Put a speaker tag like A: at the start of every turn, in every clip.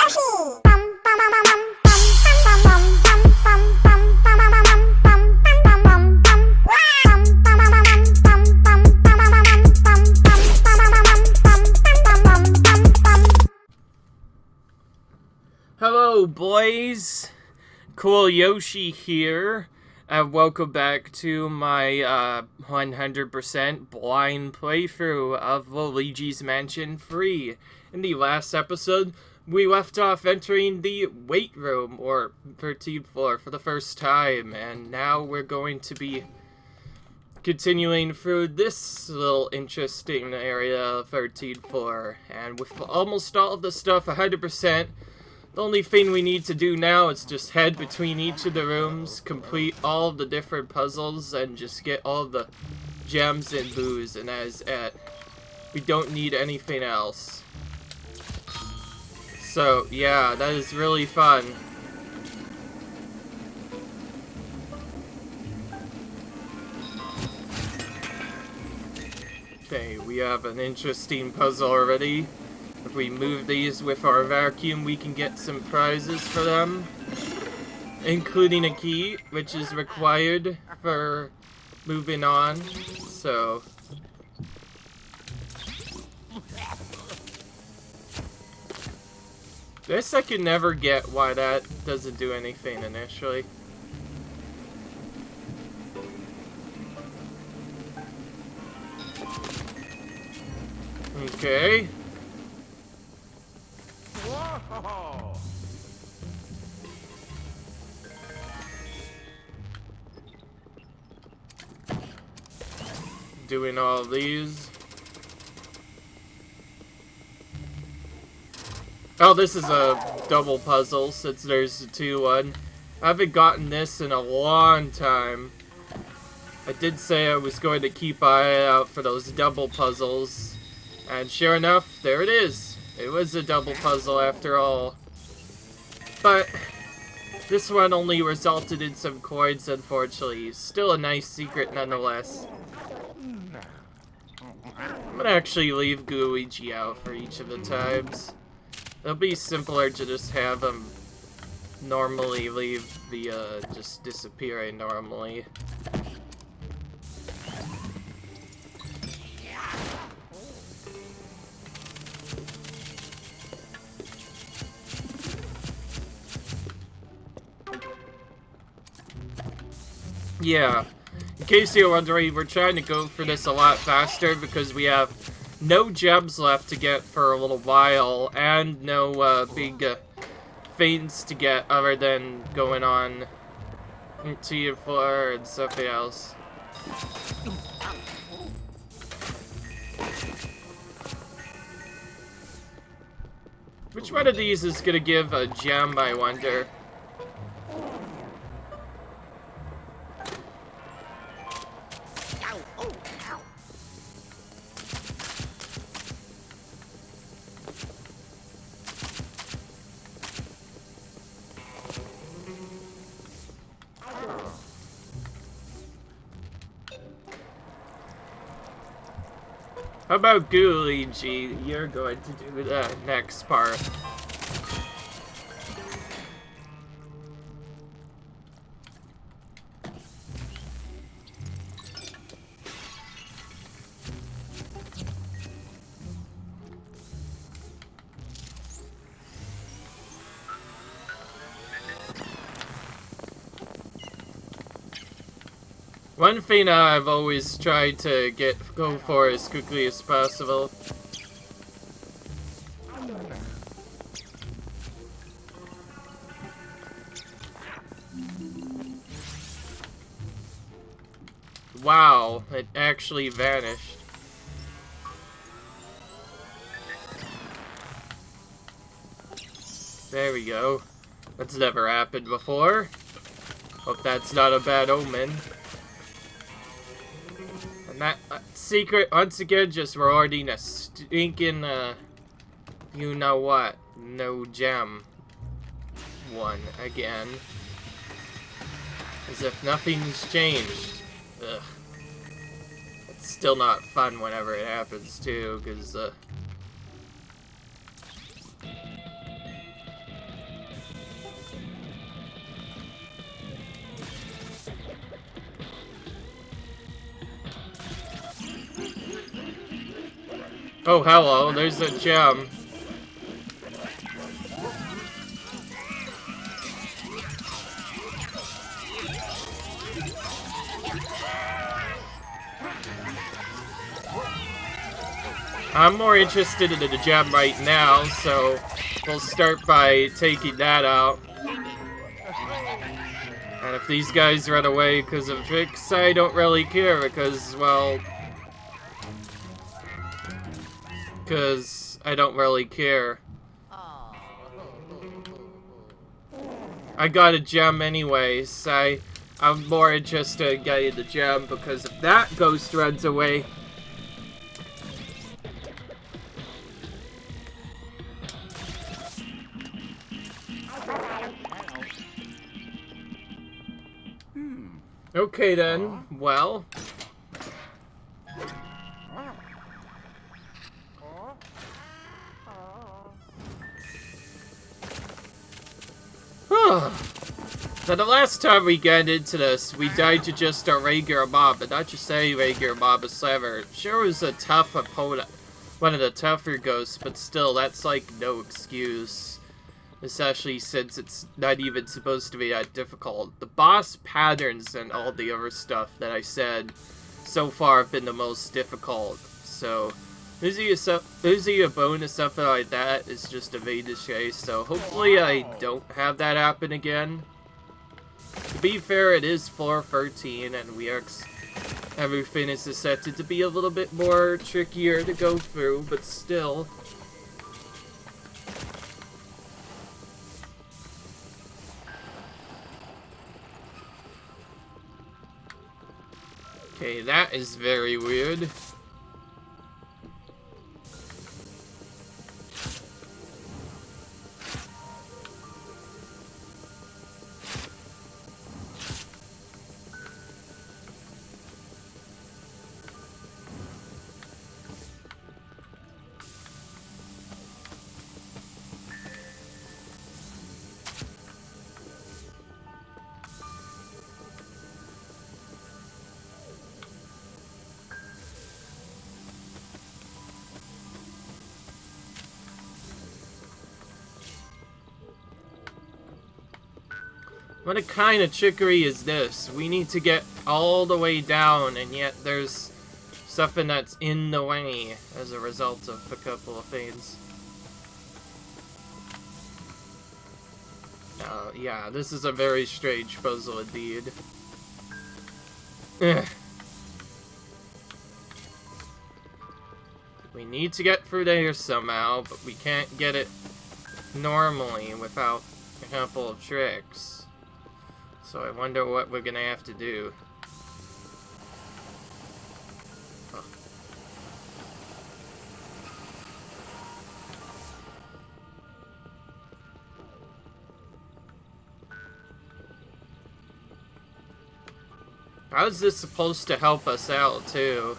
A: Hello, boys. Cool Yoshi here. Welcome back to my 100% blind playthrough of Luigi's Mansion 3. In the last episode, we left off entering the weight room, or 13th floor, for the first time, and now we're going to be continuing through this little interesting area of 13th floor. And with almost all of the stuff 100%, the only thing we need to do now is just head between each of the rooms, complete all of the different puzzles, and just get all the gems and booze, and that is it. We don't need anything else. So, yeah, that is really fun. Okay, we have an interesting puzzle already. If we move these with our vacuum, we can get some prizes for them, including a key, which is required for moving on. So, this I can never get why that doesn't do anything initially. Okay. Whoa. Doing all these. Oh, this is a double puzzle since there's a 2-1. I haven't gotten this in a long time. I did say I was going to keep an eye out for those double puzzles. And sure enough, there it is. It was a double puzzle after all. But this one only resulted in some coins, unfortunately. Still a nice secret nonetheless. I'm gonna actually leave Luigi out for each of the times. It'll be simpler to just have him normally leave the, just disappearing normally. Yeah, in case you're wondering, we're trying to go for this a lot faster because we have no gems left to get for a little while and no big things to get other than going on to your floor and something else. Which one of these is gonna give a gem, I wonder? How about Luigi? You're going to do the next part. One thing I've always tried to go for as quickly as possible. Wow, it actually vanished. There we go. That's never happened before. Hope that's not a bad omen. And that secret, once again, just rewarding a stinking, you know what, no gem one again. As if nothing's changed. Ugh. It's still not fun whenever it happens, too, because, Oh, hello, there's a gem. I'm more interested in the gem right now, so we'll start by taking that out. And if these guys run away because of tricks, I don't really care because, well... Because I don't really care. I got a gem anyways. I'm more interested in getting the gem because if that ghost runs away... Okay then, well... Now the last time we got into this, we died to just a regular mob, but not just any regular mob, a slammer. Sure was a tough opponent, one of the tougher ghosts, but still, that's like no excuse. Especially since it's not even supposed to be that difficult. The boss patterns and all the other stuff that I said so far have been the most difficult. So, losing a bone or something like that is just a vain chase. So, hopefully I don't have that happen again. To be fair, it is 4:13 and everything is set to be a little bit more trickier to go through, but still... Okay, that is very weird. What kind of trickery is this? We need to get all the way down, and yet there's something that's in the way as a result of a couple of things. Yeah, this is a very strange puzzle indeed. We need to get through there somehow, but we can't get it normally without a couple of tricks. So I wonder what we're gonna have to do. Huh. How is this supposed to help us out, too?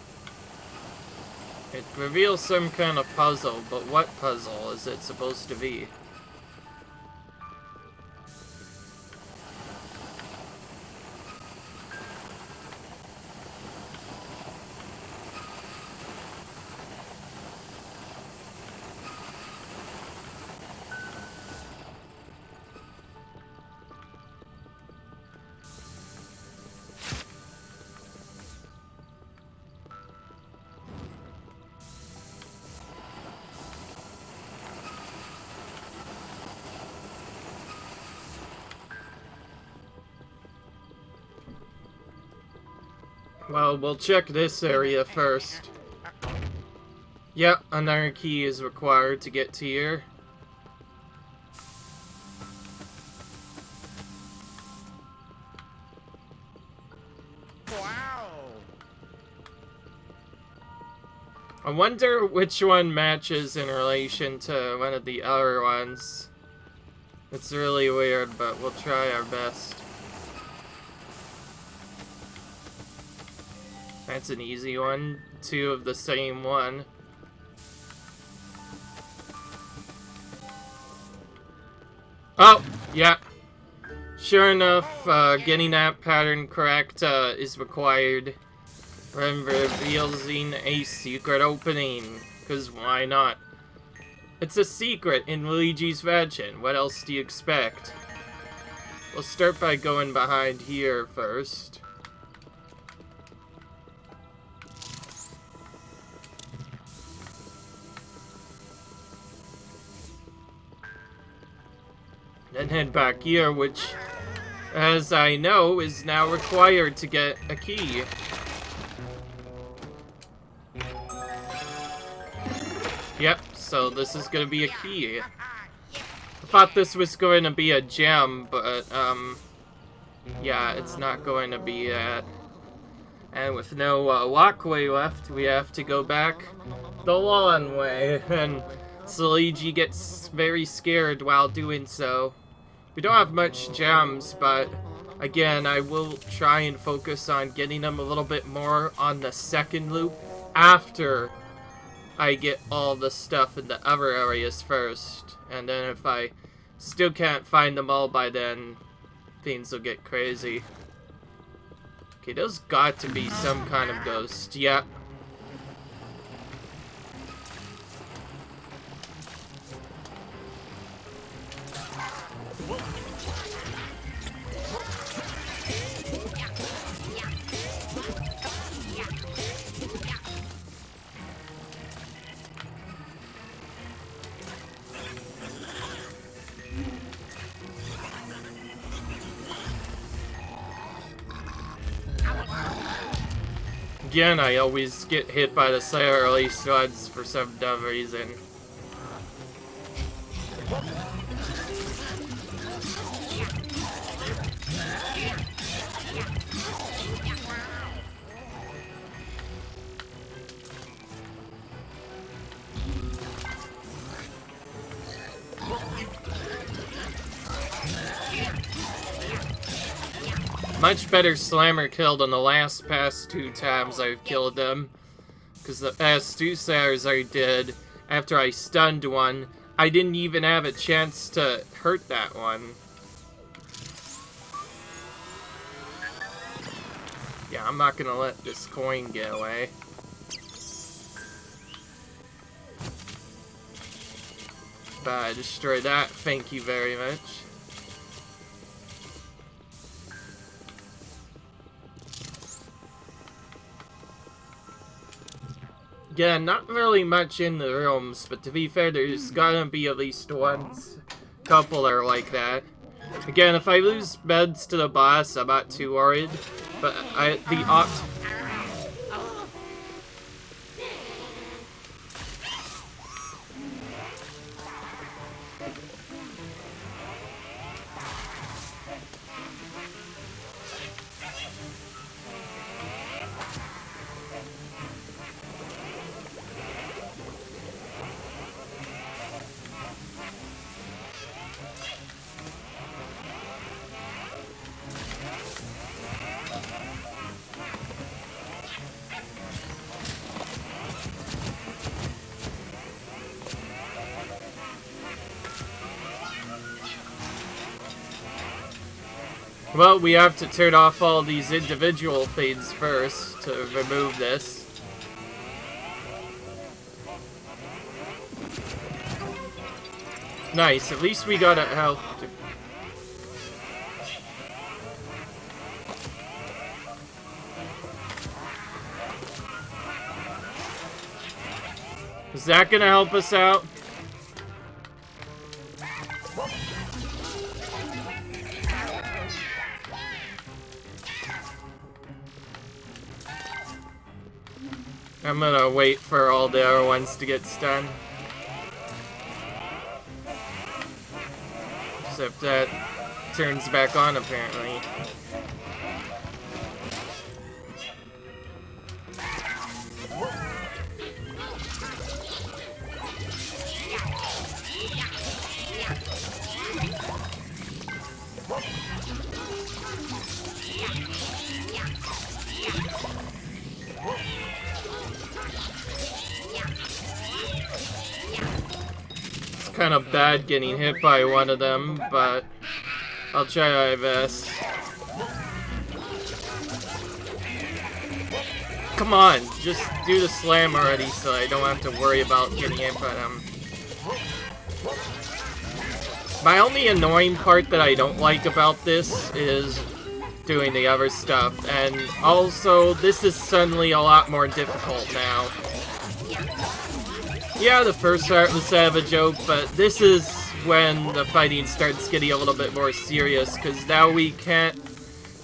A: It reveals some kind of puzzle, but what puzzle is it supposed to be? Well, we'll check this area first. Yep, another key is required to get to here.
B: Wow!
A: I wonder which one matches in relation to one of the other ones. It's really weird, but we'll try our best. That's an easy one. Two of the same one. Oh, yeah. Sure enough, getting that pattern correct is required. Revealing a secret opening. because why not? It's a secret in Luigi's Mansion. What else do you expect? We'll start by going behind here first. Then head back here, which, as I know, is now required to get a key. Yep, so this is gonna be a key. I thought this was going to be a gem, but, yeah, it's not going to be that. And with no walkway left, we have to go back the long way, and Luigi gets very scared while doing so. We don't have much gems, but again, I will try and focus on getting them a little bit more on the second loop after I get all the stuff in the other areas first. And then if I still can't find them all by then, things will get crazy. Okay, there's got to be some kind of ghost. Yep. Again, I always get hit by the early studs for some dumb reason. Much better slammer kill than the past 2 times I've killed them. Because the past 2 slammers I did, after I stunned one, I didn't even have a chance to hurt that one. Yeah, I'm not gonna let this coin get away. But I destroyed that, thank you very much. Again, not really much in the rooms, but to be fair, there's gotta be at least one couple that are like that. Again, if I lose beds to the boss, I'm not too worried, but well, we have to turn off all these individual things first to remove this. Nice, at least we got a health. Is that gonna help us out? I'm gonna wait for all the other ones to get stunned. Except that turns back on apparently. Kind of bad getting hit by one of them, but I'll try my best. come on, just do the slam already so I don't have to worry about getting hit by them. My only annoying part that I don't like about this is doing the other stuff, and also this is suddenly a lot more difficult now. Yeah, the first part was a joke, but this is when the fighting starts getting a little bit more serious, because now we can't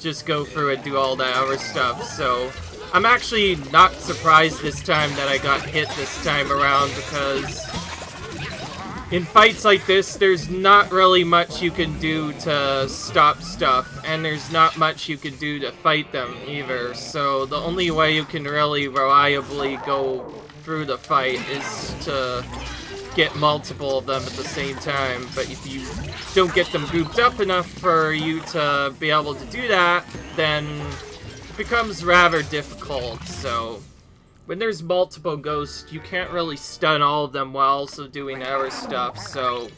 A: just go through and do all that other stuff, so I'm actually not surprised this time that I got hit this time around, because in fights like this, there's not really much you can do to stop stuff, and there's not much you can do to fight them either, so the only way you can really reliably go through the fight is to get multiple of them at the same time, but if you don't get them grouped up enough for you to be able to do that, then it becomes rather difficult. So when there's multiple ghosts, you can't really stun all of them while also doing other stuff, so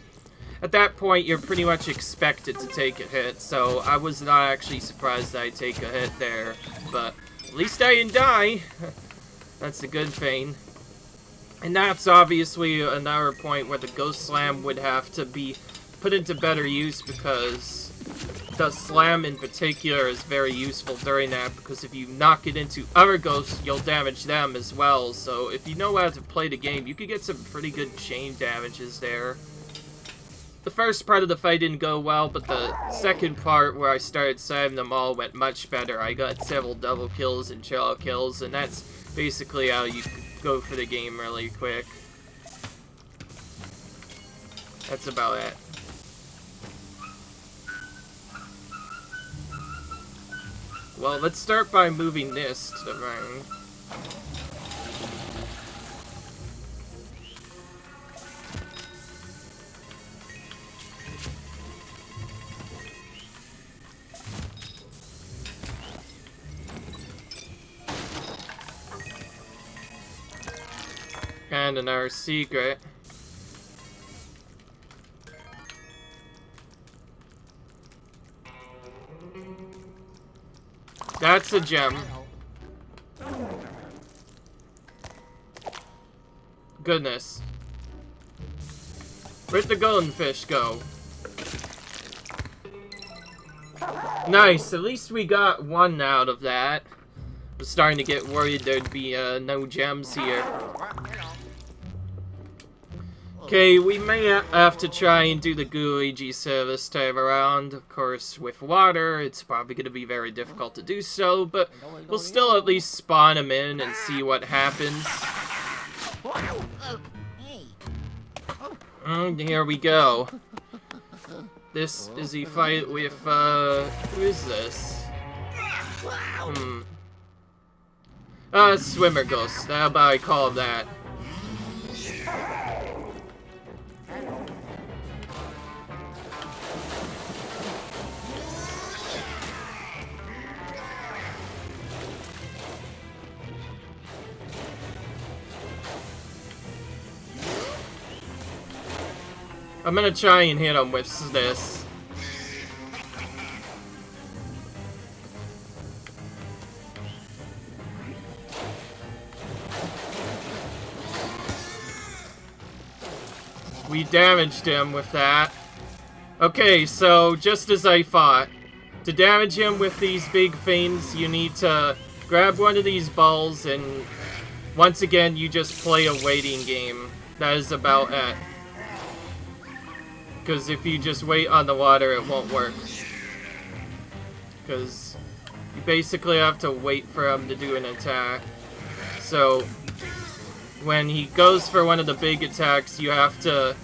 A: at that point you're pretty much expected to take a hit, so I was not actually surprised that I'd take a hit there, but at least I didn't die. That's a good thing. And that's obviously another point where the Ghost Slam would have to be put into better use, because the slam in particular is very useful during that, because if you knock it into other ghosts, you'll damage them as well. So if you know how to play the game, you could get some pretty good chain damages there. The first part of the fight didn't go well, but the second part where I started slamming them all went much better. I got several double kills and triple kills, and that's basically how you go for the game really quick. That's about it. Well, let's start by moving this to the right. And another secret. That's a gem. Goodness. Where'd the golden fish go? Nice, at least we got one out of that. I was starting to get worried there'd be no gems here. Okay, we may have to try and do the Luigi service time around. Of course, with water, it's probably going to be very difficult to do so, but we'll still at least spawn him in and see what happens. And here we go. This is a fight with, who is this? Swimmer ghost. How about I call him that? I'm gonna try and hit him with this. We damaged him with that. Okay, so just as I thought, to damage him with these big things, you need to grab one of these balls, and once again, you just play a waiting game. That is about it. Because if you just wait on the water, it won't work. Because you basically have to wait for him to do an attack. So when he goes for one of the big attacks, you have to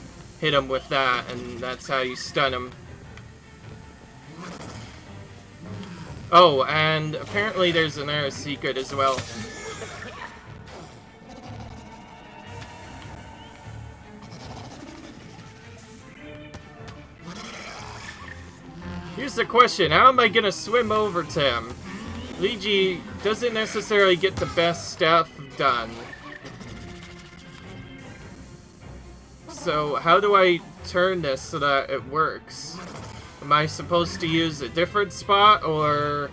A: hit him with that, and that's how you stun him. Oh, and apparently there's another secret as well. Here's the question, how am I gonna swim over to him? Luigi doesn't necessarily get the best stuff done. So how do I turn this so that it works? Am I supposed to use a different spot, or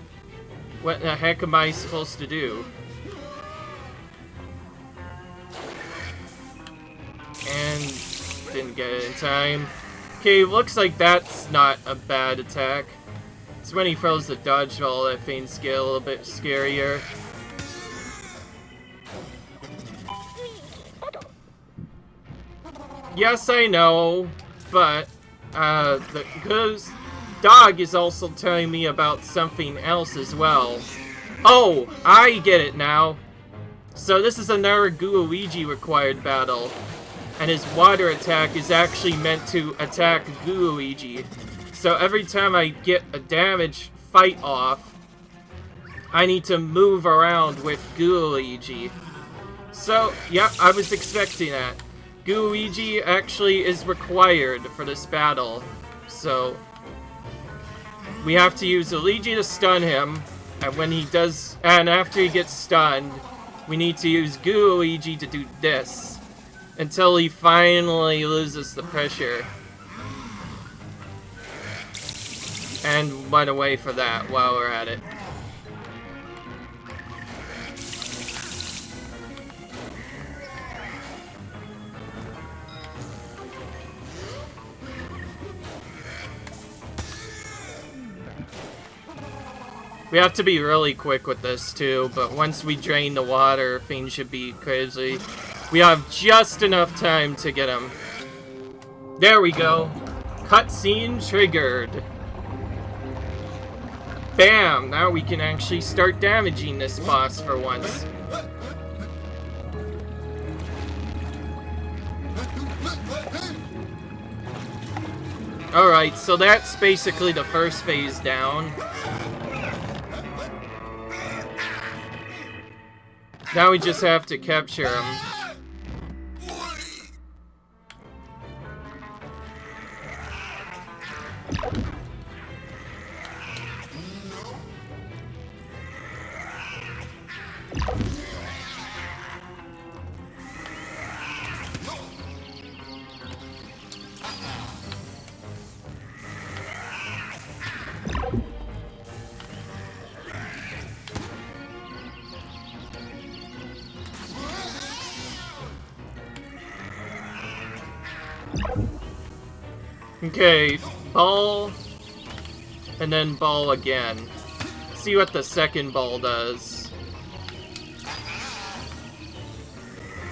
A: what the heck am I supposed to do? didn't get it in time. Okay, looks like that's not a bad attack. It's when he throws the dodgeball that things get a little bit scarier. Yes, I know, but the ghost dog is also telling me about something else as well. Oh, I get it now. So this is another Luigi required battle. And his water attack is actually meant to attack Luigi. So every time I get a damage fight off, I need to move around with Luigi. So, yeah, I was expecting that. Luigi actually is required for this battle. So, we have to use Luigi to stun him. And when he does, and after he gets stunned, we need to use Luigi to do this. Until he finally loses the pressure. And run away for that while we're at it. We have to be really quick with this too, but once we drain the water, things should be crazy. We have just enough time to get him. There we go. Cutscene triggered. Bam! Now we can actually start damaging this boss for once. Alright, so that's basically the first phase down. Now we just have to capture him. Okay, ball, and then ball again. See what the second ball does.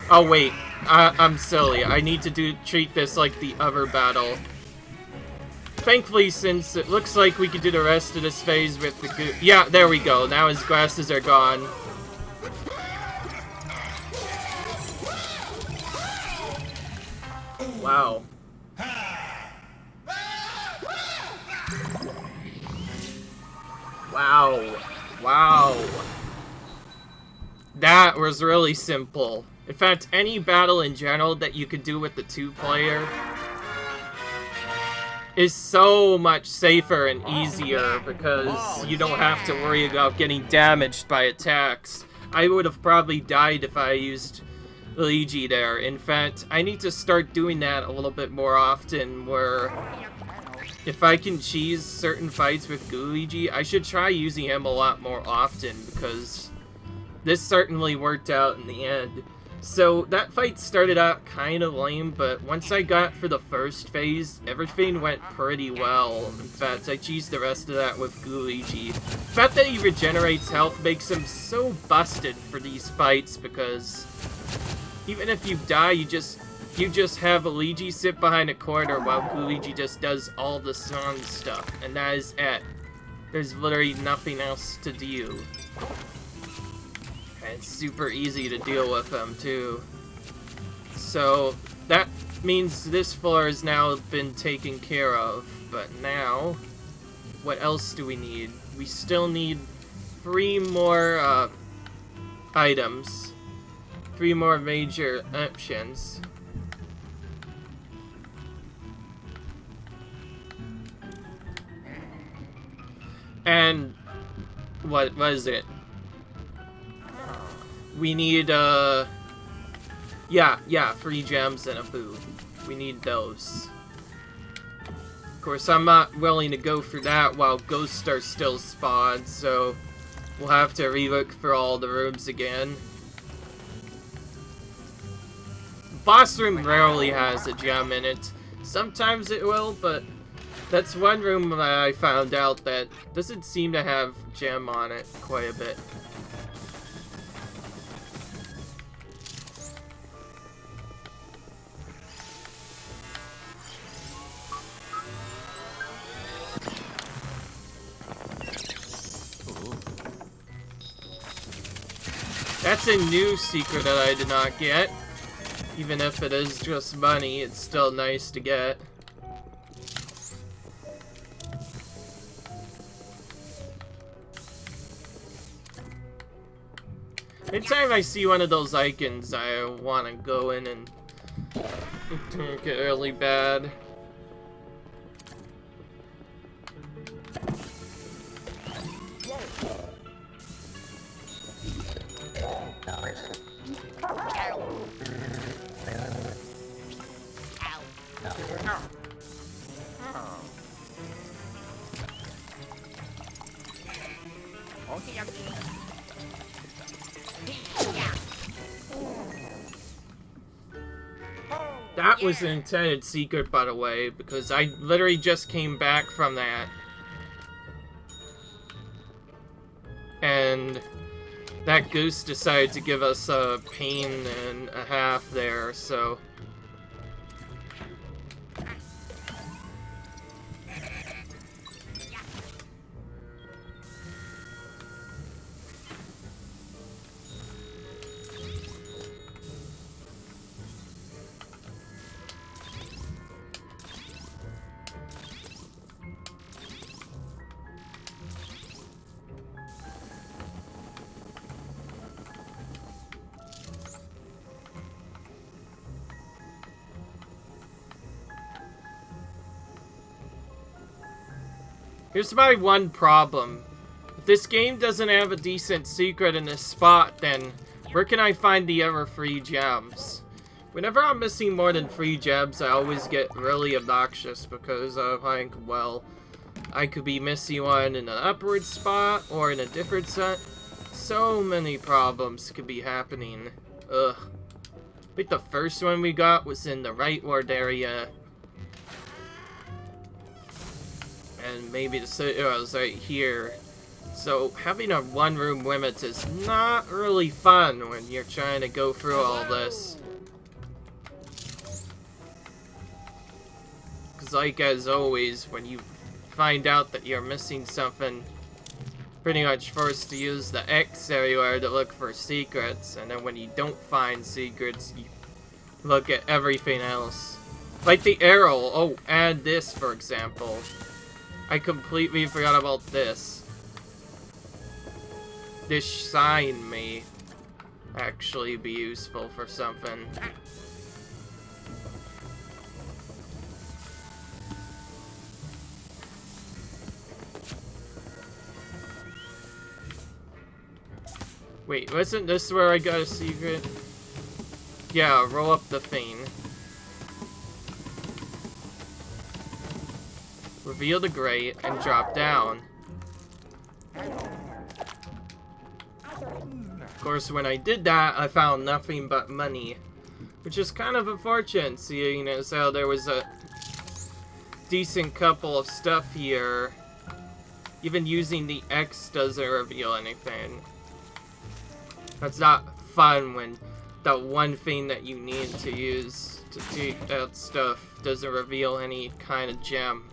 A: Oh wait, I'm silly. I need to treat this like the other battle. Thankfully, since it looks like we could do the rest of this phase with the yeah, there we go. Now his glasses are gone. Wow. Wow. Wow. That was really simple. In fact, any battle in general that you could do with the two-player is so much safer and easier because you don't have to worry about getting damaged by attacks. I would have probably died if I used Luigi there. In fact, I need to start doing that a little bit more often, where if I can cheese certain fights with Luigi, I should try using him a lot more often, because this certainly worked out in the end. So that fight started out kind of lame, but once I got for the first phase, everything went pretty well. In fact, I cheesed the rest of that with Luigi. The fact that he regenerates health makes him so busted for these fights, because even if you die, you just have Luigi sit behind a corner while Luigi just does all the song stuff, and that is it. There's literally nothing else to do. And it's super easy to deal with them, too. So, that means this floor has now been taken care of. But now, what else do we need? We still need 3 more items. 3 more major options. And what was it? We need, yeah, 3 gems and a boo. We need those. Of course, I'm not willing to go for that while ghosts are still spawned, so we'll have to relook for all the rooms again. boss room rarely has a gem in it. Sometimes it will, but that's one room that I found out that doesn't seem to have gem on it quite a bit. That's a new secret that I did not get. Even if it is just money, it's still nice to get. Anytime I see one of those icons, I want to go in and make it really bad. That was an intended secret, by the way, because I literally just came back from that. And that goose decided to give us a pain and a half there, so... Here's my one problem. If this game doesn't have a decent secret in this spot, then where can I find the other free gems? Whenever I'm missing more than 3 gems, I always get really obnoxious because I think, well, I could be missing one in an upward spot or in a different set. So many problems could be happening. Ugh. I think the first one we got was in the rightward area. And maybe the city was right here. So having a one-room limit is not really fun when you're trying to go through all this. Because like as always, when you find out that you're missing something, pretty much forced to use the X everywhere to look for secrets. And then when you don't find secrets, you look at everything else. Like the arrow. Oh, add this, for example. I completely forgot about this. This sign may actually be useful for something. Wait, wasn't this where I got a secret? Yeah, roll up the thing. Reveal the grate and drop down. Of course, when I did that, I found nothing but money, which is kind of unfortunate, seeing as how there was a decent couple of stuff here. Even using the X doesn't reveal anything. That's not fun when the one thing that you need to use to take that stuff doesn't reveal any kind of gem.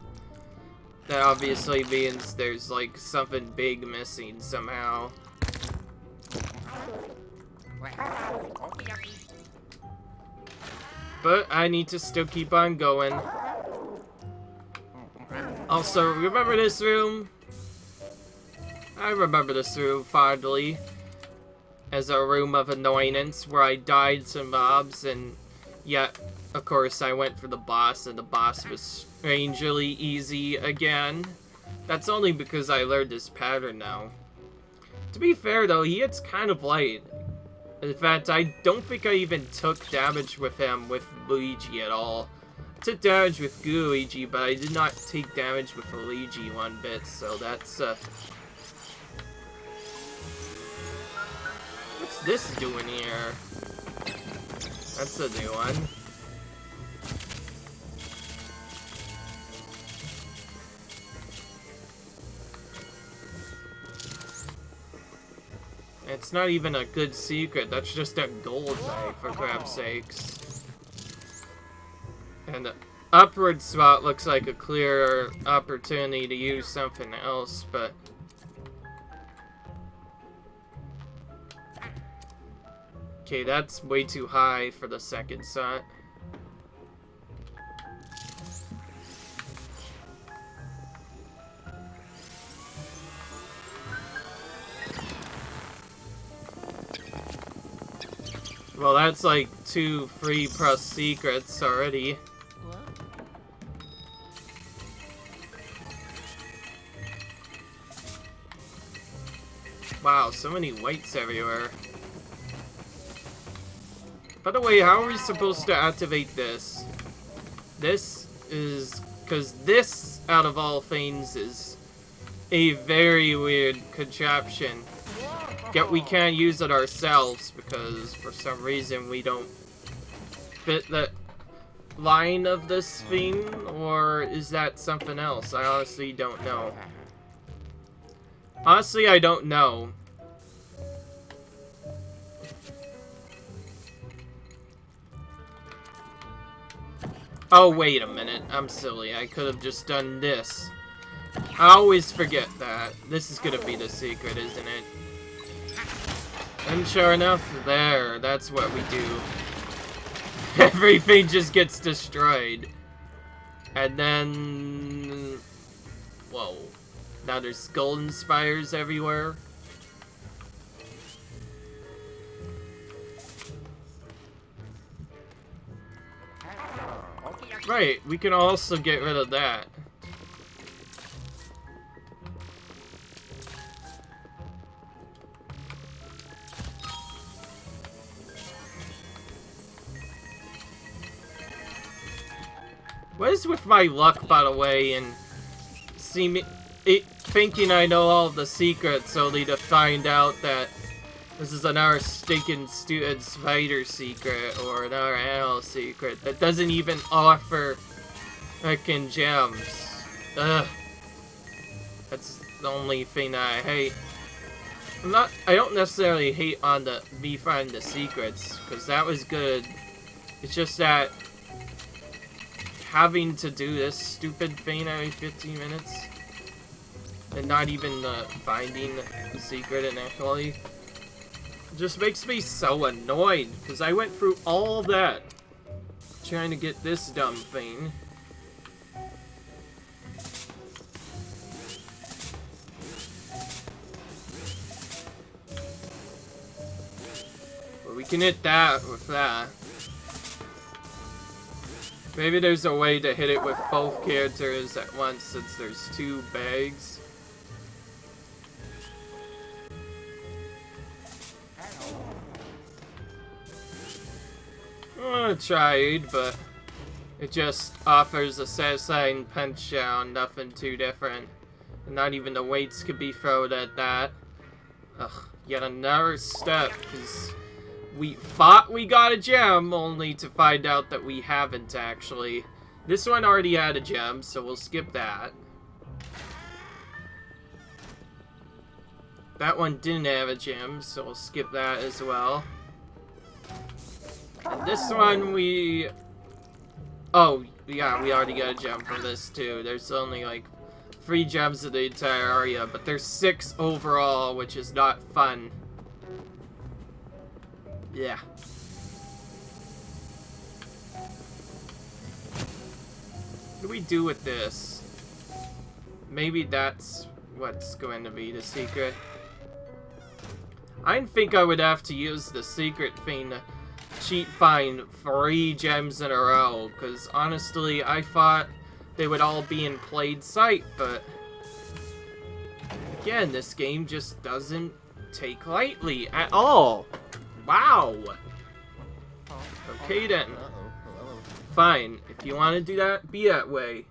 A: That obviously means there's like something big missing somehow. But I need to still keep on going. Also, remember this room? I remember this room fondly as a room of annoyance where I died to mobs, and yet, of course, I went for the boss, and the boss was strangely easy again. That's only because I learned this pattern now. To be fair, though, he hits kind of light. In fact, I don't think I even took damage with him with Luigi at all. I took damage with Luigi, but I did not take damage with Luigi one bit, so that's, What's this doing here? That's a new one. It's not even a good secret, that's just a gold bag, for crap's sakes. And the upward spot looks like a clear opportunity to use something else, but... Okay, that's way too high for the second shot. Well, that's like 2 free plus secrets already. Wow, so many whites everywhere. By the way, how are we supposed to activate this? This is... because this, out of all things, is a very weird contraption. Yet we can't use it ourselves because for some reason we don't fit the line of this thing, or is that something else? I honestly don't know. Honestly, I don't know. Oh, wait a minute. I'm silly. I could have just done this. I always forget that. This is gonna be the secret, isn't it? And sure enough, there. That's what we do. Everything just gets destroyed. And then... whoa. Now there's golden spires everywhere. Right, we can also get rid of that. What is with my luck, by the way, and thinking I know all the secrets only to find out that this is another stinking stupid spider secret or another animal secret that doesn't even offer frickin' gems. Ugh. That's the only thing that I hate. I don't necessarily hate on me finding the secrets, because that was good. It's just that having to do this stupid thing every 15 minutes and not even finding the secret initially just makes me so annoyed, because I went through all that trying to get this dumb thing. But we can hit that with that. Maybe there's a way to hit it with both characters at once since there's 2 bags. I tried, but it just offers a satisfying punch down, nothing too different. And not even the weights could be thrown at that. Ugh, yet another step, because we thought we got a gem, only to find out that we haven't actually. This one already had a gem, so we'll skip that. That one didn't have a gem, so we'll skip that as well. And this one we... oh, yeah, we already got a gem from this too. There's only like 3 gems in the entire area, but there's 6 overall, which is not fun. Yeah. What do we do with this? Maybe that's what's going to be the secret. I didn't think I would have to use the secret thing to cheat find 3 gems in a row, because honestly I thought they would all be in plain sight, but again, this game just doesn't take lightly at all. Wow. Okay then. Fine, if you want to do that, be that way.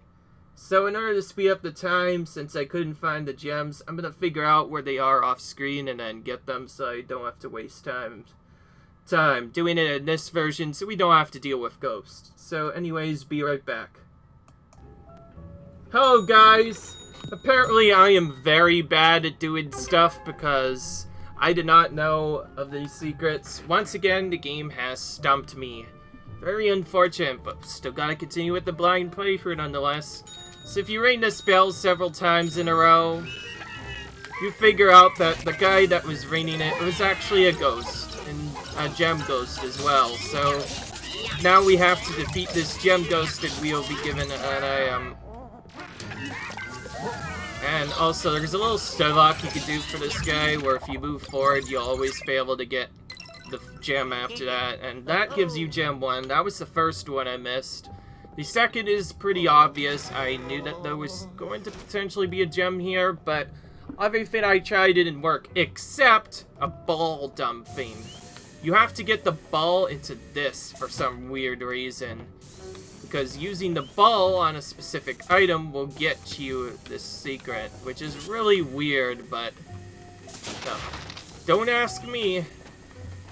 A: So in order to speed up the time, since I couldn't find the gems, I'm gonna figure out where they are off screen and then get them so I don't have to waste time time doing it in this version so we don't have to deal with ghosts. So anyways, be right back. Hello guys! Apparently I am very bad at doing stuff because I did not know of these secrets. Once again, the game has stumped me. Very unfortunate, but still gotta continue with the blind playthrough nonetheless. So if you ring the bell several times in a row, you figure out that the guy that was ringing it was actually a ghost, and a gem ghost as well. So now we have to defeat this gem ghost and we'll be given an item. And also, there's a little stunlock you can do for this guy, where if you move forward, you'll always be able to get the gem after that. And that gives you gem 1. That was the first one I missed. The second is pretty obvious. I knew that there was going to potentially be a gem here, but everything I tried didn't work, except a ball dumping. You have to get the ball into this for some weird reason. Because using the ball on a specific item will get you this secret, which is really weird, but no. Don't ask me.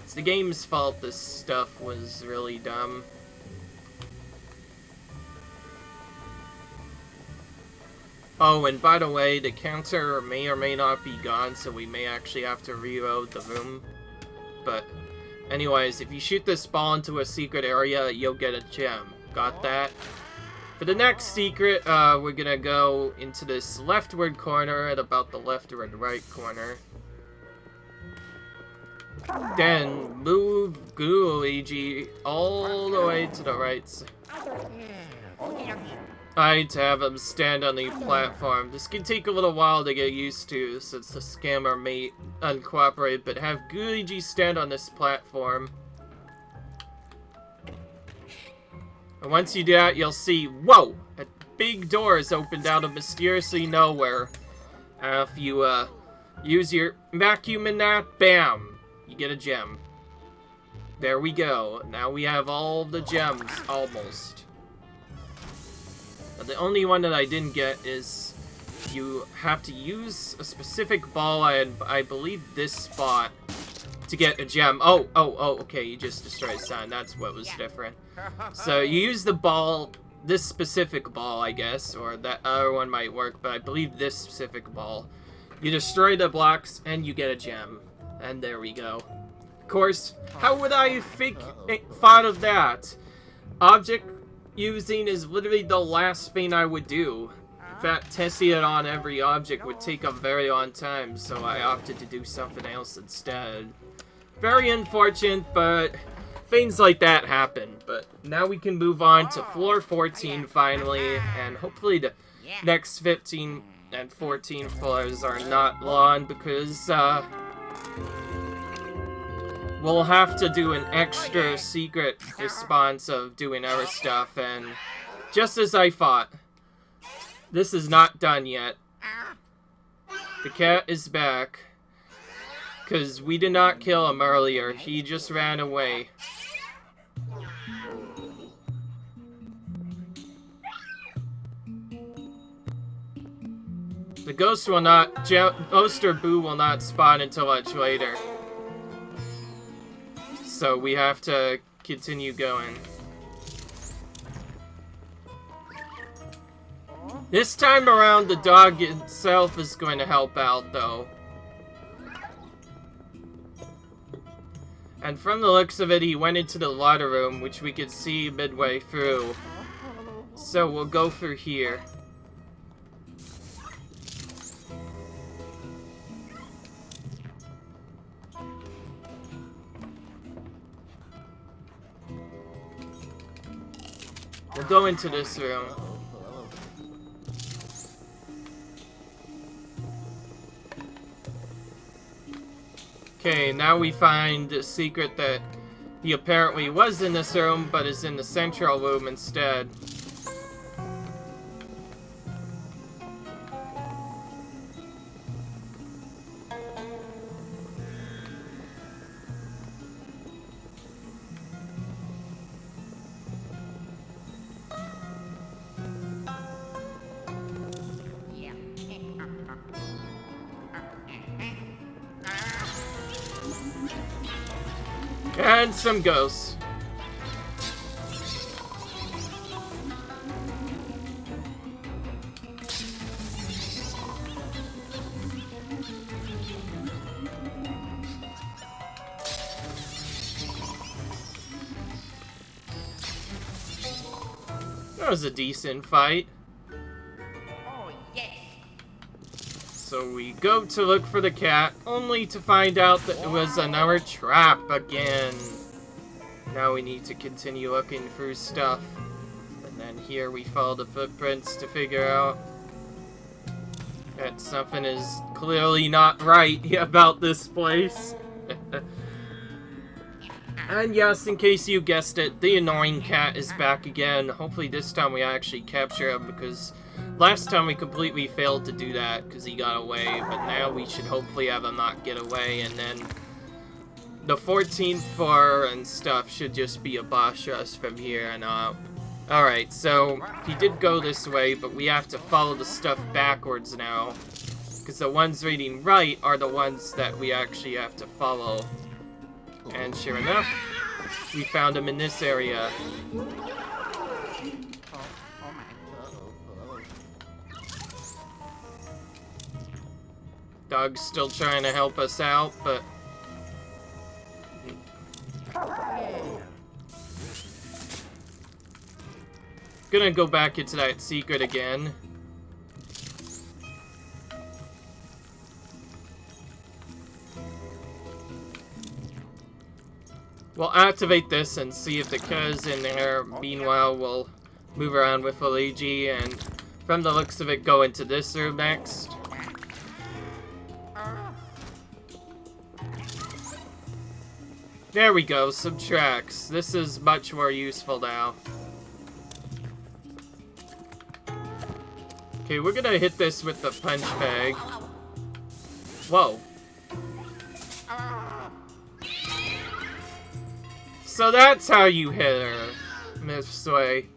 A: It's the game's fault this stuff was really dumb. Oh, and by the way, the counter may or may not be gone, so we may actually have to reload the room. But anyways, if you shoot this ball into a secret area, you'll get a gem. Got that? For the next secret, we're gonna go into this leftward corner at about the leftward right corner. Then move Luigi all the way to the right side. I to have him stand on the platform. This can take a little while to get used to since the scammer may uncooperate, but have Luigi stand on this platform. And once you do that, you'll see, whoa! A big door is opened out of mysteriously nowhere. If you use your vacuum in that, bam! You get a gem. There we go. Now we have all the gems, almost. But the only one that I didn't get is you have to use a specific ball, and I believe this spot, to get a gem. Oh, okay, you just destroyed sign. That's what was different. So you use the ball, this specific ball, I guess, or that other one might work, but I believe this specific ball. You destroy the blocks, and you get a gem. And there we go. Of course, how would I thought of that? Object using is literally the last thing I would do. In fact, testing it on every object would take a very long time, so I opted to do something else instead. Very unfortunate, but things like that happen. But now we can move on to floor 14 finally, and hopefully the next 15 and 14 floors are not long, because we'll have to do an extra secret response of doing other stuff, and just as I thought, this is not done yet. The cat is back. Because we did not kill him earlier. He just ran away. The ghost will not... Ghost or Boo will not spawn until much later. So we have to continue going. This time around, the dog itself is going to help out, though. And from the looks of it, he went into the locker room, which we could see midway through. So we'll go through here. We'll go into this room. Okay, now we find a secret that he apparently was in this room, but is in the central room instead. And some ghosts. That was a decent fight.
B: Oh, yes.
A: So we go to look for the cat, only to find out that it was another trap again. Now we need to continue looking through stuff. And then here we follow the footprints to figure out that something is clearly not right about this place. And yes, in case you guessed it, the annoying cat is back again. Hopefully this time we actually capture him, because last time we completely failed to do that because he got away. But now we should hopefully have him not get away, and then the 14th floor and stuff should just be a boss rush from here on out. Alright, so he did go this way, but we have to follow the stuff backwards now, because the ones reading right are the ones that we actually have to follow. And sure enough, we found him in this area. Dog's still trying to help us out, but gonna go back into that secret again. We'll activate this and see if the cat is in there. Meanwhile, we'll move around with Luigi, and from the looks of it, go into this room next. There we go, some tracks. This is much more useful now. Okay, we're gonna hit this with the punch bag. Whoa. So that's how you hit her, Miss Sway.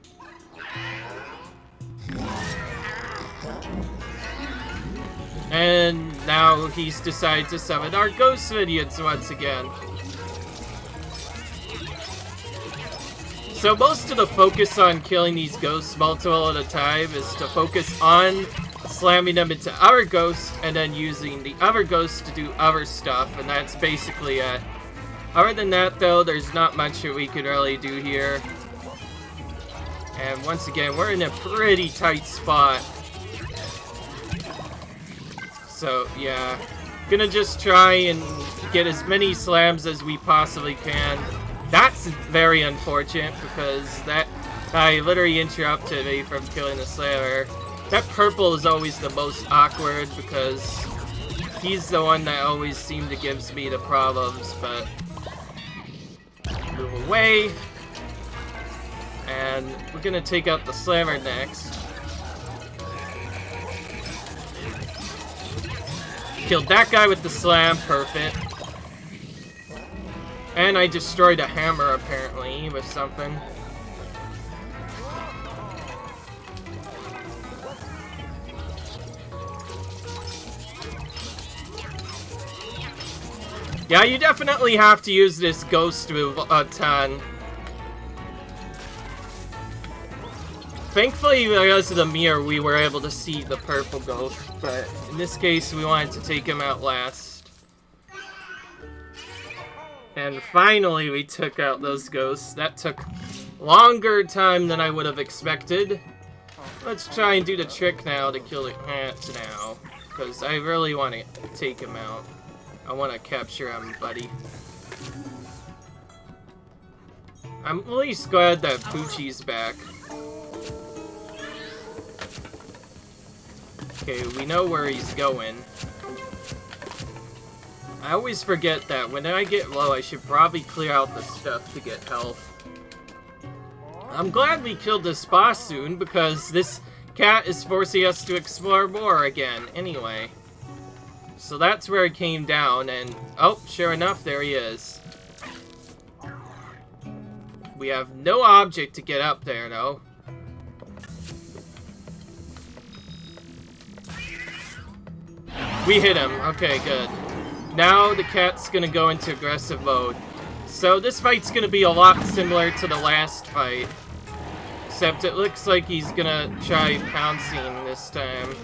A: And now he's decided to summon our ghost minions once again. So most of the focus on killing these ghosts multiple at a time is to focus on slamming them into our ghosts and then using the other ghosts to do other stuff, and that's basically it. Other than that, though, there's not much that we can really do here. And once again, we're in a pretty tight spot. So, yeah. Gonna just try and get as many slams as we possibly can. That's very unfortunate, because that guy literally interrupted me from killing the slammer. That purple is always the most awkward, because he's the one that always seems to gives me the problems, but move away. And we're gonna take out the slammer next. Killed that guy with the slam, perfect. And I destroyed a hammer, apparently, with something. Yeah, you definitely have to use this ghost move a ton. Thankfully, because of the mirror, we were able to see the purple ghost, but in this case, we wanted to take him out last. And finally, we took out those ghosts. That took longer time than I would have expected. Let's try and do the trick now to kill the cat now, because I really want to take him out. I want to capture him, buddy. I'm at least glad that Poochie's back. Okay, we know where he's going. I always forget that when I get low, I should probably clear out the stuff to get health. I'm glad we killed this boss soon, because this cat is forcing us to explore more again, anyway. So that's where it came down, and oh, sure enough, there he is. We have no object to get up there, though. We hit him. Okay, good. Now the cat's gonna go into aggressive mode. So this fight's gonna be a lot similar to the last fight. Except it looks like he's gonna try pouncing this time.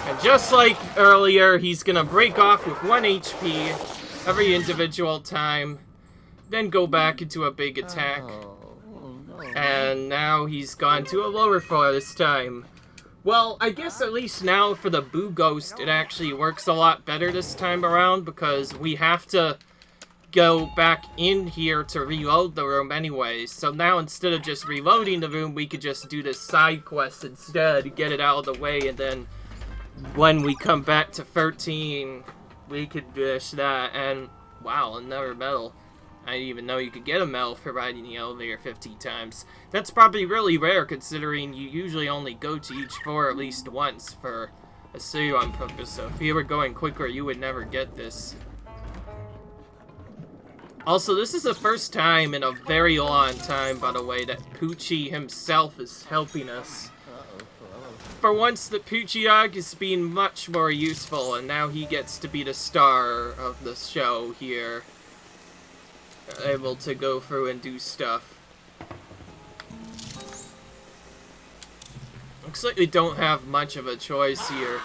A: And just like earlier, he's gonna break off with 1 HP every individual time, then go back into a big attack. And now he's gone to a lower floor this time. Well, I guess at least now for the Boo Ghost, it actually works a lot better this time around because we have to go back in here to reload the room anyway. So now instead of just reloading the room, we could just do this side quest instead, get it out of the way, and then when we come back to 13, we could finish that. And wow, another medal. I didn't even know you could get a medal for riding the elevator 50 times. That's probably really rare considering you usually only go to each floor at least once for a serial on purpose. So if you were going quicker, you would never get this. Also, this is the first time in a very long time, by the way, that Poochie himself is helping us. For once, the Poochie dog is being much more useful, and now he gets to be the star of the show here. Able to go through and do stuff. Looks like we don't have much of a choice here.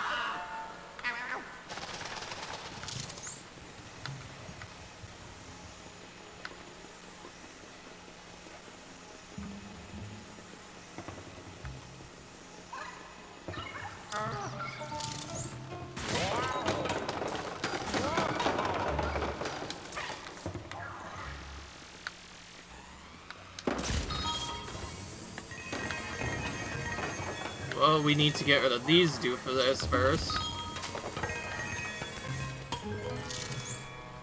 A: Well, we need to get rid of these doofuses first.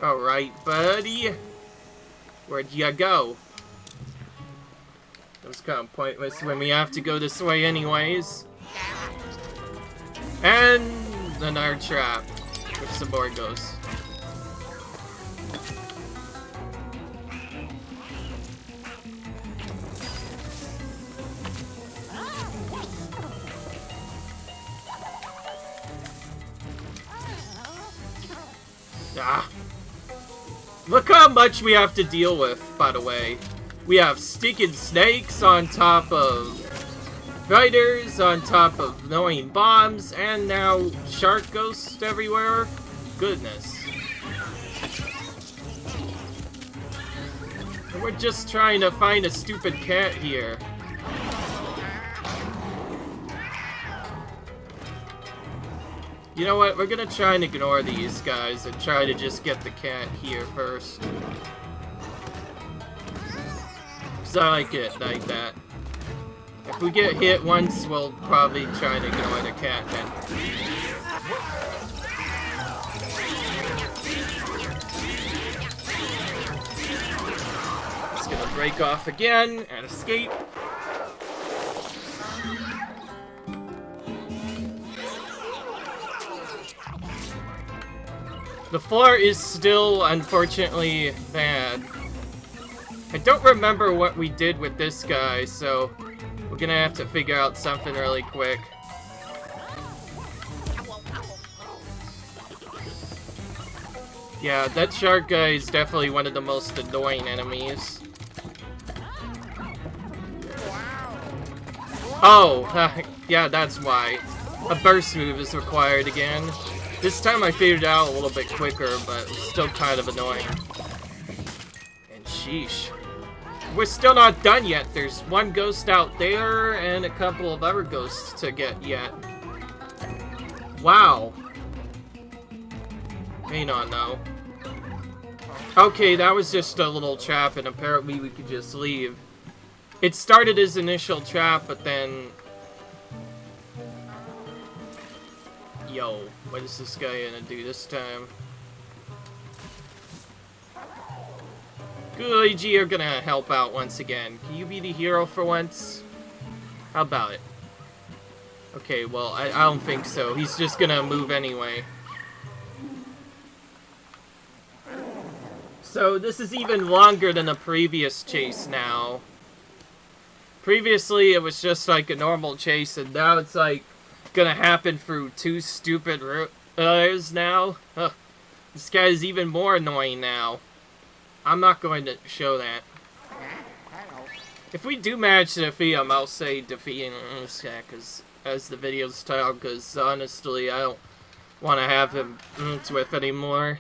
A: Alright, buddy. Where'd ya go? That was kind of pointless when we have to go this way anyways. And another trap with some more ghosts. Ah. Look how much we have to deal with, by the way. We have stinking snakes on top of spiders, on top of annoying bombs, and now shark ghosts everywhere. Goodness. And we're just trying to find a stupid cat here. You know what, we're gonna try and ignore these guys and try to just get the cat here first. Cause I like it like that. If we get hit once, we'll probably try to ignore the cat then. It's gonna break off again and escape. The floor is still, unfortunately, bad. I don't remember what we did with this guy, so we're gonna have to figure out something really quick. Yeah, that shark guy is definitely one of the most annoying enemies. Oh, yeah, that's why. A burst move is required again. This time I figured it out a little bit quicker, but it's still kind of annoying. And sheesh. We're still not done yet. There's one ghost out there and a couple of other ghosts to get yet. Wow. Hang on now. Okay, that was just a little trap and apparently we could just leave. It started as initial trap, but then... Yo, what is this guy gonna do this time? Luigi, you're gonna help out once again. Can you be the hero for once? How about it? Okay, well, I don't think so. He's just gonna move anyway. So this is even longer than the previous chase now. Previously, it was just like a normal chase, and now it's like gonna happen through 2 stupid routes now. Ugh. This guy is even more annoying now. I'm not going to show that. If we do manage to defeat him, I'll say defeating this guy, because as the video's title, because honestly, I don't want to have him with anymore.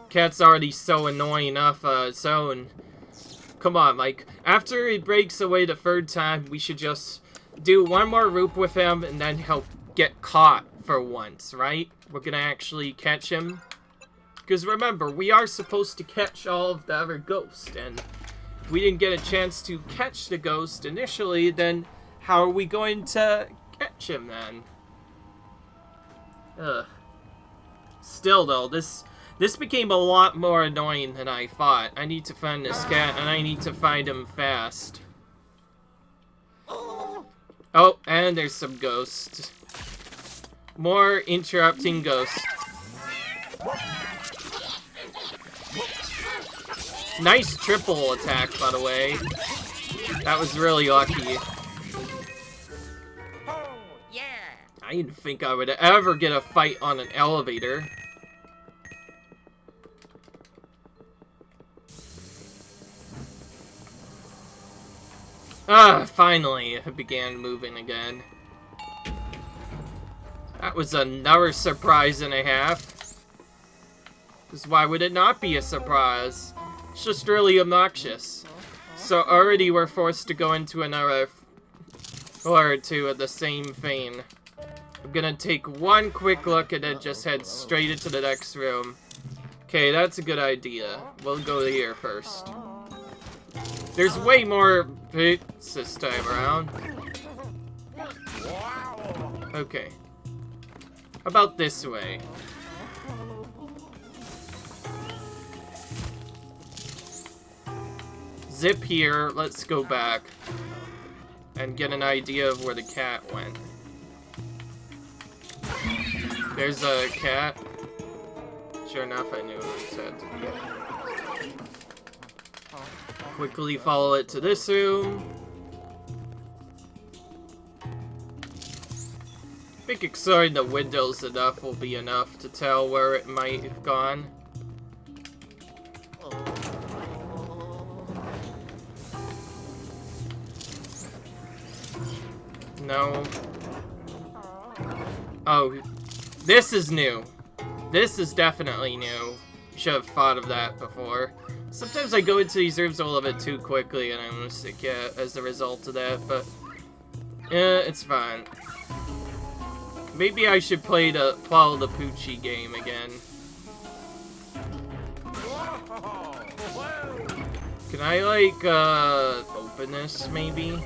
A: Cat's already so annoying enough its own. Come on, like, after he breaks away the 3rd time, we should just do 1 more loop with him, and then he'll get caught for once, right? We're gonna actually catch him. Because remember, we are supposed to catch all of the other ghosts, and if we didn't get a chance to catch the ghost initially, then how are we going to catch him then? Ugh. Still though, this became a lot more annoying than I thought. I need to find this cat, and I need to find him fast. Oh, and there's some ghosts. More interrupting ghosts. Nice triple attack, by the way. That was really lucky.
B: Oh, yeah.
A: I didn't think I would ever get a fight on an elevator. Ah, finally, it began moving again. That was another surprise and a half. Because why would it not be a surprise? It's just really obnoxious. So already we're forced to go into another floor or 2 of the same thing. I'm gonna take 1 quick look and then just head straight into the next room. Okay, that's a good idea. We'll go here first. There's way more pits this time around. Okay. How about this way? Zip here, let's go back and get an idea of where the cat went. There's a cat. Sure enough, I knew what it said. Quickly follow it to this room. I think exploring the windows enough will be enough to tell where it might have gone. No. Oh, this is new. This is definitely new. Should have thought of that before. Sometimes I go into these rooms a little bit too quickly and I'm sick as a result of that, but it's fine. Maybe I should play the Follow the Poochie game again. Can I, like, open this, maybe?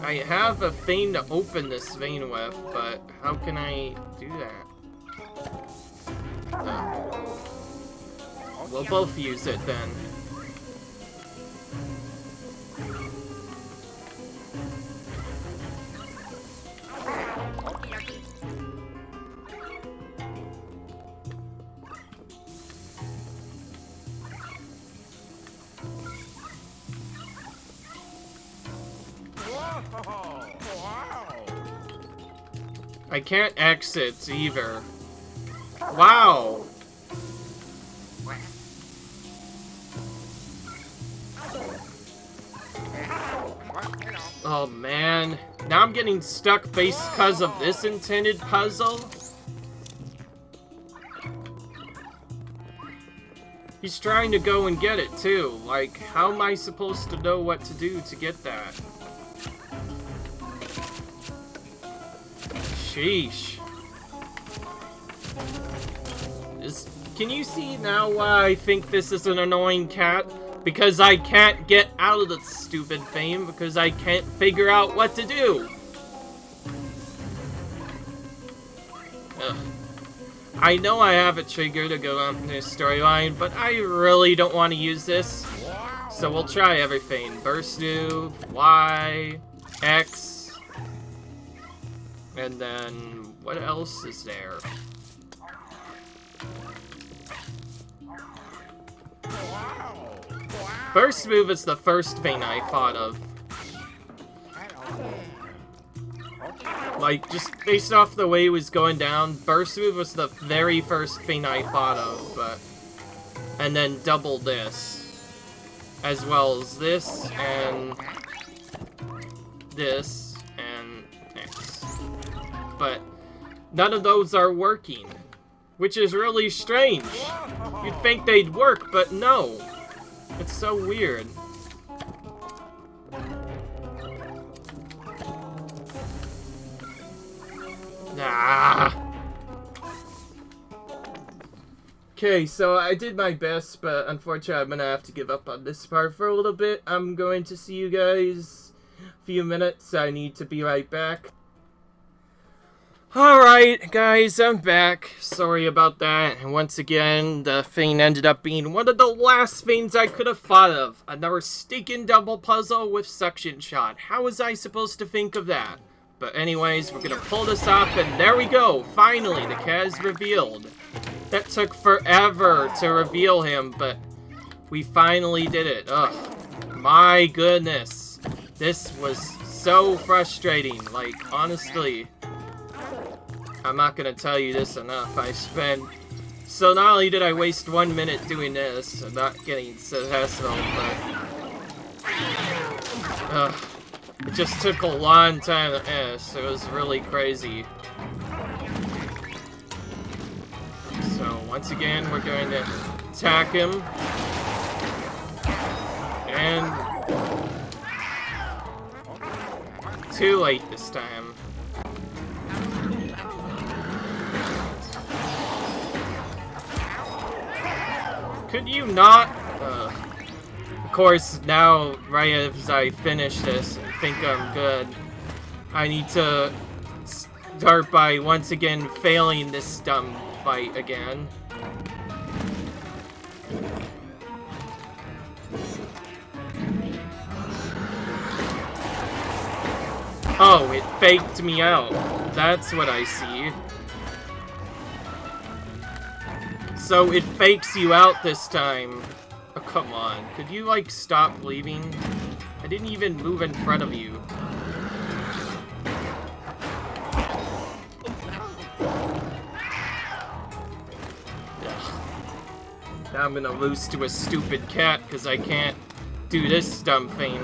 A: I have a thing to open this vein with, but how can I do that? We'll both use it then. I can't exit either. Wow. Oh man. Now I'm getting stuck because of this intended puzzle. He's trying to go and get it too. Like, how am I supposed to know what to do to get that? Sheesh. Can you see now why I think this is an annoying cat? Because I can't get out of the stupid thing because I can't figure out what to do. Ugh. I know I have a trigger to go on this storyline, but I really don't want to use this. So we'll try everything. Burst move, Y, X, and then what else is there? Burst move is the first thing I thought of. Like, just based off the way it was going down, burst move was the very first thing I thought of, but... And then double this. As well as this, and... this, and X. But none of those are working. Which is really strange. You'd think they'd work, but no. It's so weird. Ah. Okay, so I did my best, but unfortunately I'm gonna have to give up on this part for a little bit. I'm going to see you guys in a few minutes. I need to be right back. Alright, guys, I'm back. Sorry about that. And once again, the thing ended up being one of the last things I could have thought of. Another stinking double puzzle with suction shot. How was I supposed to think of that? But anyways, we're gonna pull this off, and there we go! Finally, the cat is revealed. That took forever to reveal him, but we finally did it. Ugh. My goodness. This was so frustrating. Like, honestly, I'm not gonna tell you this enough. I spent... So not only did I waste 1 minute doing this, and not getting successful, but... Ugh. It just took a long time to S. It was really crazy. So, once again, we're going to attack him. And... too late this time. Could you not? Of course, now, right as I finish this and think I'm good, I need to start by once again failing this dumb fight again. Oh, it faked me out. That's what I see. So it fakes you out this time. Oh, come on. Could you, like, stop leaving? I didn't even move in front of you. Ugh. Now I'm gonna lose to a stupid cat because I can't do this dumb thing.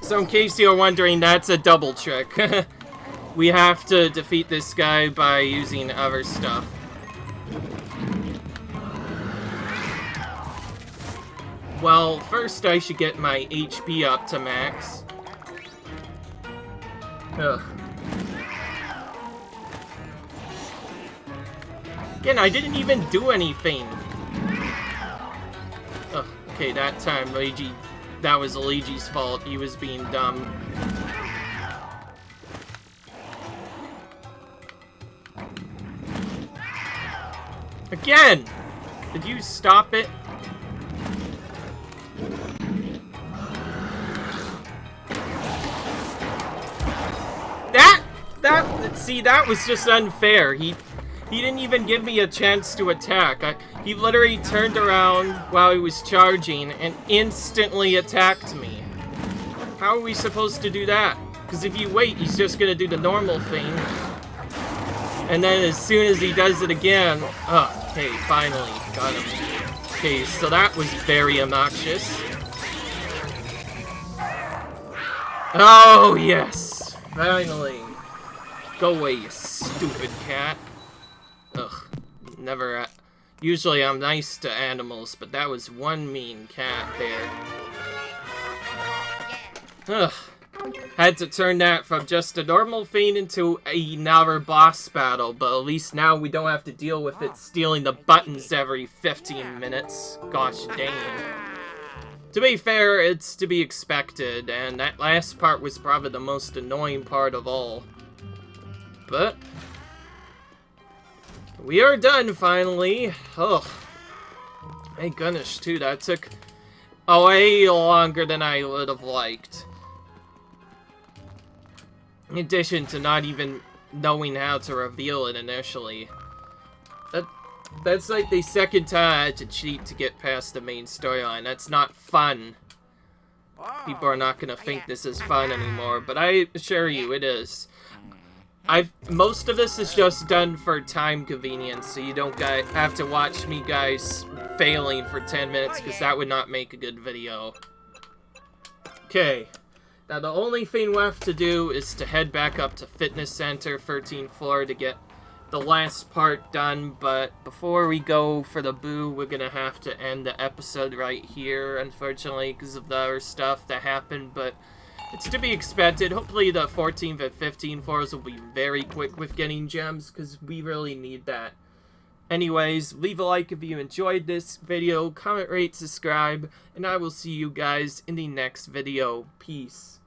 A: So in case you're wondering, that's a double trick. We have to defeat this guy by using other stuff. Well, first I should get my HP up to max. Ugh. Again, I didn't even do anything. Ugh. Okay, that time Luigi... That was Luigi's fault. He was being dumb. Again! Did you stop it? See, that was just unfair. He didn't even give me a chance to attack. He literally turned around while he was charging and instantly attacked me. How are we supposed to do that? Because if you wait, he's just gonna do the normal thing. And then as soon as he does it again... Oh, okay, finally. Got him. Okay, so that was very obnoxious. Oh, yes! Finally. Go away, you stupid cat. Ugh. Never... Usually I'm nice to animals, but that was one mean cat there. Ugh. Had to turn that from just a normal thing into another boss battle, but at least now we don't have to deal with it stealing the buttons every 15 minutes. Gosh dang. To be fair, it's to be expected, and that last part was probably the most annoying part of all. But... we are done, finally. Ugh. Thank goodness, too. That took way longer than I would have liked. In addition to not even knowing how to reveal it initially. That's like the second time I had to cheat to get past the main storyline. That's not fun. People are not gonna think this is fun anymore, but I assure you it is. Most of this is just done for time convenience, so you don't have to watch me guys failing for 10 minutes, because that would not make a good video. Okay, now the only thing left to do is to head back up to Fitness Center, 13th floor, to get the last part done, but before we go for the boo, we're gonna have to end the episode right here, unfortunately, because of the other stuff that happened, but it's to be expected. Hopefully the 14th and 15th floors will be very quick with getting gems, because we really need that. Anyways, leave a like if you enjoyed this video, comment, rate, subscribe, and I will see you guys in the next video. Peace.